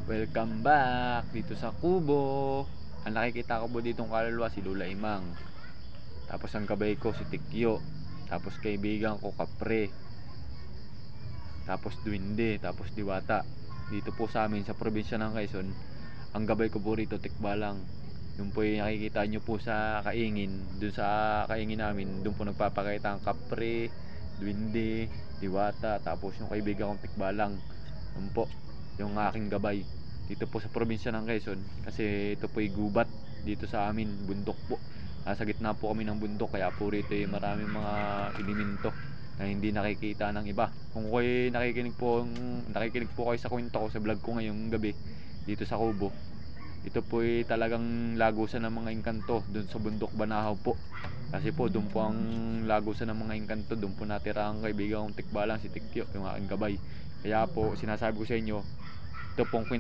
Welcome back dito sa Kubo. Ang nakikita ko po ditong kaluluwa si Lula Imang. Tapos ang gabay ko si Tikyo. Tapos kaibigan ko Kapre. Tapos Duwinde. Tapos Diwata. Dito po sa amin sa probinsya ng Quezon, ang gabay ko po rito Tikbalang. Yung po yung nakikita nyo po sa Kaingin. Dun sa Kaingin namin, dun po nagpapakita ang Kapre, Duwinde, Diwata. Tapos yung kaibigan kong Tikbalang. Yun po yung aking gabay dito po sa probinsya ng Quezon, kasi ito po ay gubat dito sa amin, bundok po. Nasa gitna po kami ng bundok, kaya po rito ay maraming mga elemento na hindi nakikita ng iba. Kung kayo nakikinig po kayo sa kwento ko sa vlog ko ngayong gabi dito sa Kubo, ito po ay talagang lagusan ng mga engkanto doon sa bundok Banahaw po. Kasi po doon po ang lagusan ng mga engkanto, doon po natira ang kaibigan kong Tikbalang si Tikyo, yung aking gabay. Kaya po sinasabi ko sa inyo, ito pong